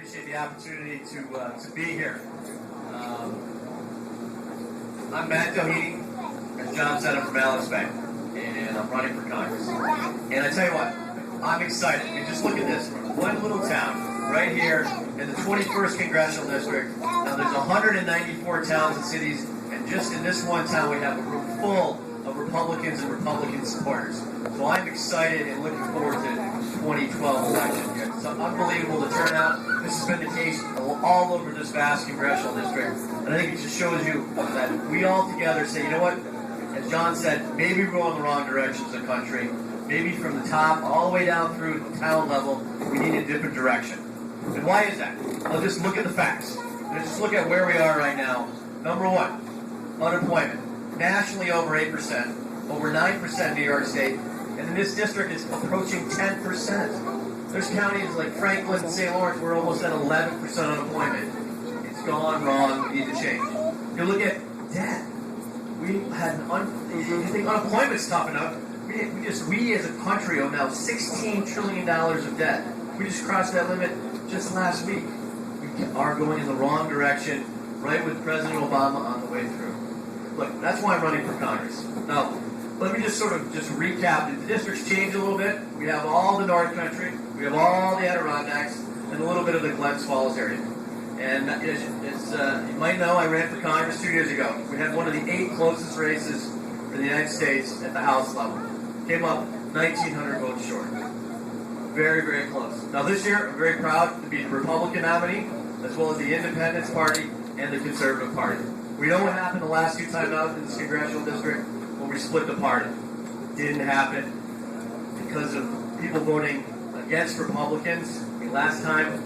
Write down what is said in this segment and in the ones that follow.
appreciate the opportunity to be here. I'm Matt Doheny, as John said, I'm from Alex Bay, and I'm running for Congress. And I tell you what, I'm excited. I mean, just look at this, from one little town right here in the 21st Congressional District. Now there's 194 towns and cities, and just in this one town we have a room full of Republicans and Republican supporters. So I'm excited and looking forward to 2012 election. It's unbelievable the turnout. This has been the case all over this vast congressional district. And I think it just shows you that we all together say, you know what, as John said, maybe we're going the wrong direction as a country. Maybe from the top all the way down through the town level, we need a different direction. And why is that? Well, just look at the facts. Let's just look at where we are right now. Number one, unemployment. Nationally over 8%, over 9% in New York State, and in this district it's approaching 10%. There's counties like Franklin and St. Lawrence where we're almost at 11% unemployment. It's gone wrong, we need to change. You look at debt. We had you think unemployment's tough enough. We as a country owe now $16 trillion of debt. We just crossed that limit just last week. We are going in the wrong direction, right with President Obama on the way through. Look, that's why I'm running for Congress. Now, let me just recap. The districts changed a little bit. We have all the North Country, we have all the Adirondacks, and a little bit of the Glens Falls area. And as you might know, I ran for Congress 2 years ago. We had one of the 8 closest races for the United States at the House level. Came up 1,900 votes short. Very, very close. Now this year, I'm very proud to be the Republican nominee, as well as the Independence Party and the Conservative Party. We know what happened the last 2 times out in this congressional district when we split the party. It didn't happen because of people voting against Republicans. Last time,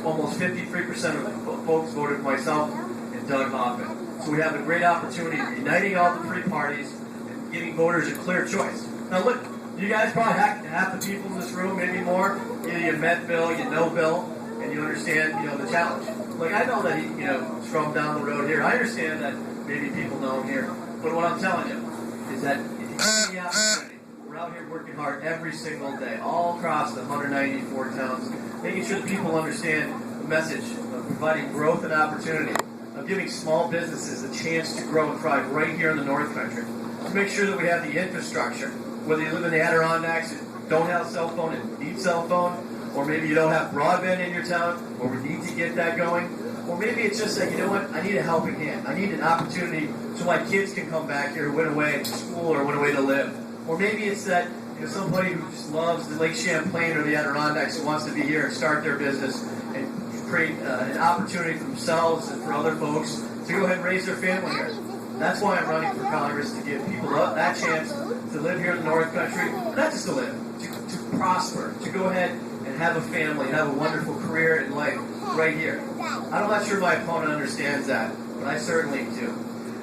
almost 53% of folks voted for myself and Doug Hoffman. So we have a great opportunity of uniting all the 3 parties and giving voters a clear choice. Now look, you guys probably half the people in this room, maybe more, either you met Bill, you know Bill, and you understand, the challenge. Like, I know that he's from down the road here. I understand that maybe people know him here. But what I'm telling you is that if you give me the opportunity, we're out here working hard every single day, all across the 194 towns, making sure that people understand the message of providing growth and opportunity, of giving small businesses a chance to grow and thrive right here in the North Country, to make sure that we have the infrastructure, whether you live in the Adirondacks and don't have a cell phone and need cell phone, or maybe you don't have broadband in your town, or we need to get that going. Or maybe it's just like, you know what, I need a helping hand. I need an opportunity so my kids can come back here, went away to school or went away to live. Or maybe it's that somebody who just loves the Lake Champlain or the Adirondacks who wants to be here and start their business and create an opportunity for themselves and for other folks to go ahead and raise their family here. That's why I'm running for Congress, to give people that chance to live here in the North Country, not just to live, to prosper, to go ahead and have a family, and have a wonderful career in life right here. I'm not sure my opponent understands that, but I certainly do.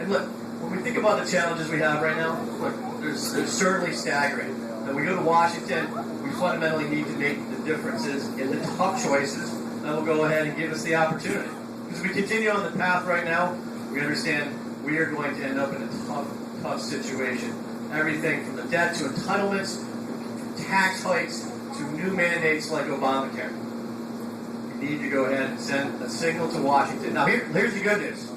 And look, when we think about the challenges we have right now, look, they're certainly staggering. When we go to Washington, we fundamentally need to make the differences in the tough choices that will go ahead and give us the opportunity. Because if we continue on the path right now, we understand we are going to end up in a tough situation. Everything from the debt to entitlements, from tax hikes, to new mandates like Obamacare. We need to go ahead and send a signal to Washington. Now, here's the good news.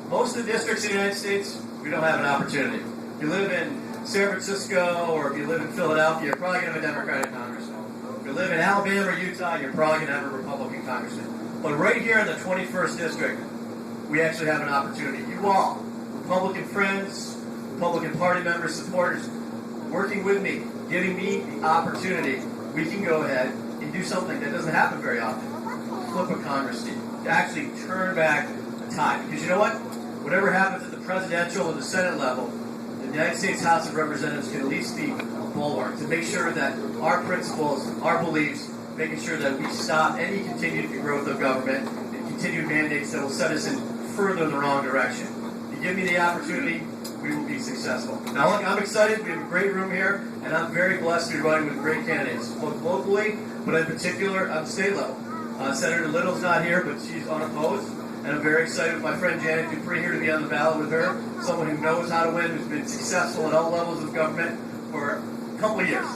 Most of the districts in the United States, we don't have an opportunity. If you live in San Francisco or if you live in Philadelphia, you're probably going to have a Democratic congressman. If you live in Alabama or Utah, you're probably going to have a Republican congressman. But right here in the 21st district, we actually have an opportunity. You all, Republican friends, Republican Party members, supporters, working with me, giving me the opportunity, we can go ahead and do something that doesn't happen very often. Flip a Congress seat. To actually turn back the tide. Because you know what? Whatever happens at the presidential and the Senate level, the United States House of Representatives can at least be a bulwark to make sure that our principles, our beliefs, making sure that we stop any continued growth of government and continued mandates that will set us in further in the wrong direction. If you give me the opportunity, we will be successful. Now look, I'm excited. We have a great room here, and I'm very blessed to be running with great candidates, both locally, but in particular on the state level. Senator Little's not here, but she's unopposed, and I'm very excited with my friend Janet Duprey here to be on the ballot with her, someone who knows how to win, who's been successful at all levels of government for a couple of years.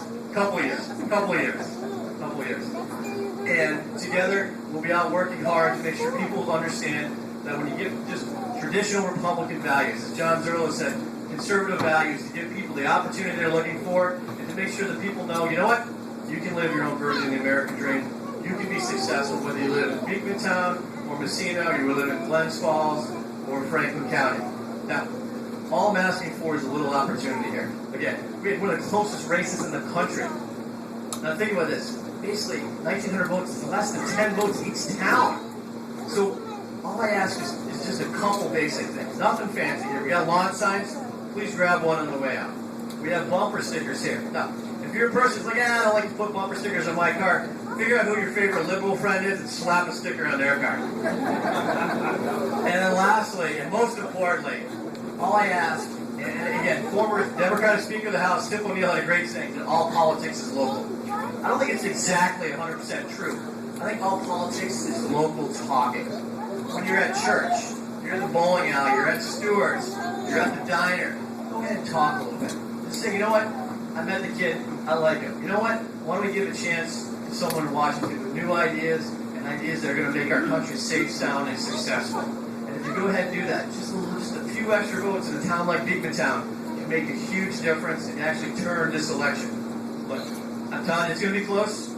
And together, we'll be out working hard to make sure people understand that when you give just traditional Republican values, as John Zerlo said, conservative values, to give people the opportunity they're looking for, and to make sure that people know, you know what? You can live your own version of the American dream. You can be successful whether you live in Beekmantown or Messina, or you live in Glens Falls or Franklin County. Now, all I'm asking for is a little opportunity here. Again, we have one of the closest races in the country. Now think about this. Basically, 1,900 votes is less than 10 votes each town. So all I ask is just a couple basic things. Nothing fancy here. We got lawn signs. Please grab one on the way out. We have bumper stickers here. Now, if you're a person who's like, I don't like to put bumper stickers on my car, figure out who your favorite liberal friend is and slap a sticker on their car. And then lastly, and most importantly, all I ask, and again, former Democratic Speaker of the House, Tip O'Neill had a great saying that all politics is local. I don't think it's exactly 100% true. I think all politics is local talking. When you're at church, you're in the bowling alley, you're at Stewart's, you're at the diner, go ahead and talk a little bit. Just say, you know what? I met the kid, I like him. You know what? Why don't we give a chance to someone in Washington with new ideas and ideas that are going to make our country safe, sound, and successful. And if you go ahead and do that, just a few extra votes in a town like Beekmantown can make a huge difference and actually turn this election. But I'm telling you, it's going to be close.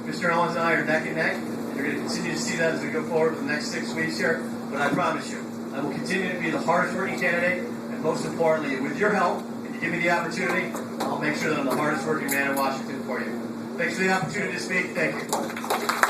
Mr. Owens and I are neck and neck. And you're going to continue to see that as we go forward for the next 6 weeks here. But I promise you, I will continue to be the hardest working candidate, and most importantly, with your help, if you give me the opportunity, I'll make sure that I'm the hardest working man in Washington for you. Thanks for the opportunity to speak. Thank you.